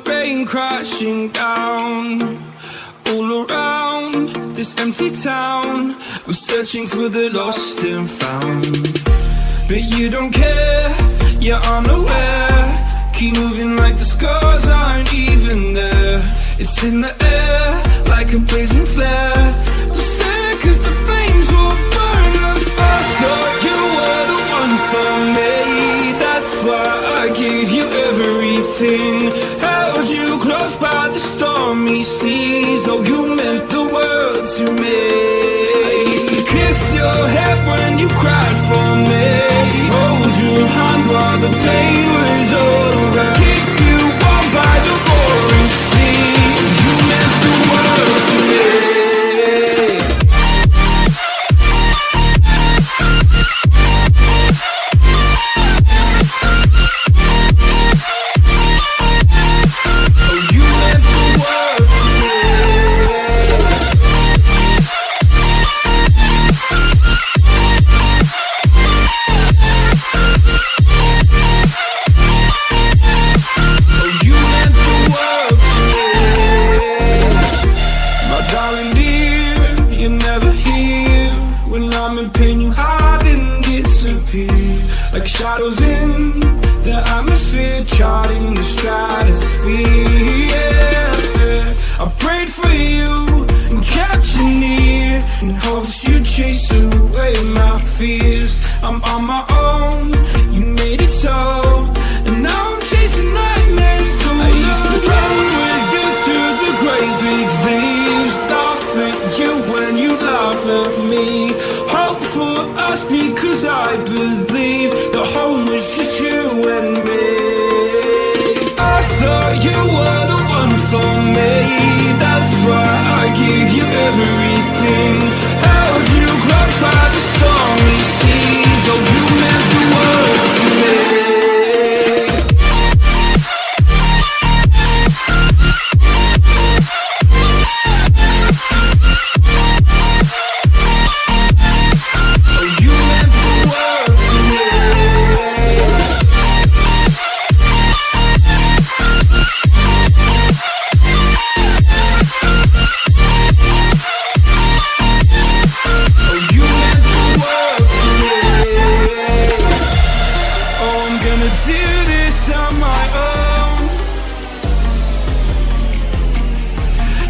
the rain crashing down. All around this empty town, I'm searching for the lost and found. But you don't care, you're unaware. Keep moving like the scars aren't even there. It's in the air, like a blazing flare. Don't stare, cause the flames will burn us. I thought you were the one for me. That's why I gave you everything. Held you close by the stormy seas. Oh, you meant the world to me. I used to kiss your head when you cried for me. Hold your hand while the pain was over. Keep you warm by the roaring sea. You meant the world to me. Like shadows in the atmosphere, charting the stratosphere. Yeah. I prayed for you and kept you near, in hopes you'd chase away my fears. I'm on my own, you made it so, and now I'm chasing nightmares too. I used to run with you through the great big leaves, laugh at you when you laugh at me. Hope for us because I believe the home was just you and me. I thought you were the one for me. That's why I gave you everything. Held you close by the stormy seas. Oh, you meant the world to me.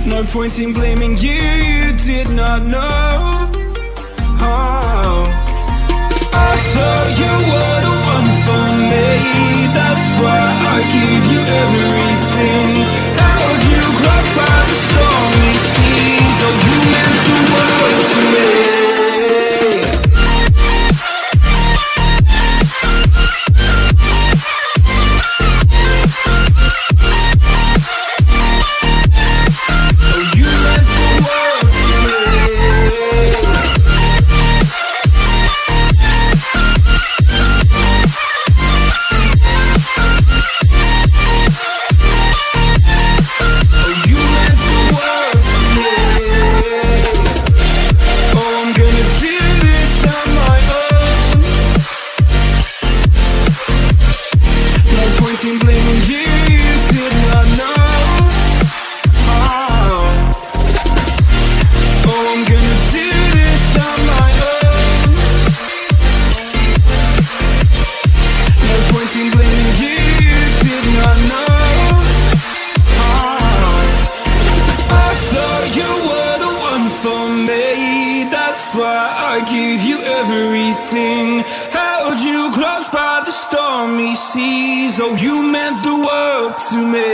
No point in blaming you, you did not know. Oh. I thought you were the one for me. That's why I gave you everything. Held you close by the stormy seas. Oh, you meant the world to me. I gave you everything. Held you close by the stormy seas. Oh, you meant the world to me.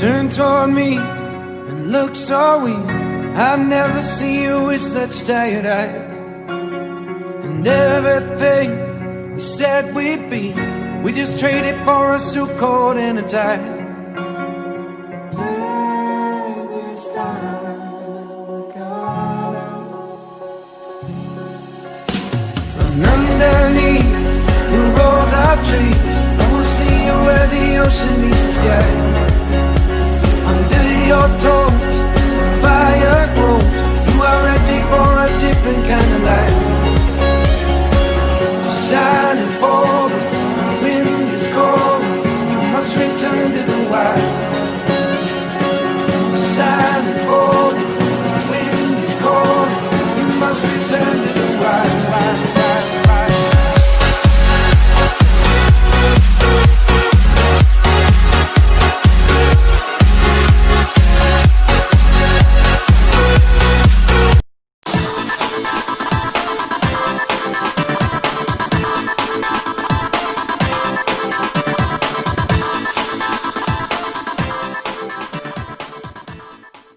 turned toward me and looked so weak. I've never seen you with such tired eyes. And everything we said we'd be, we just traded for a suit coat and a tie. And underneath the rows of trees, I will see you where the ocean meets the sky. Under your toes, the fire grows. You are ready for a different kind of life. You're shining forward, the wind is cold. You must return to the wild. You're shining forward, the wind is cold. You must return.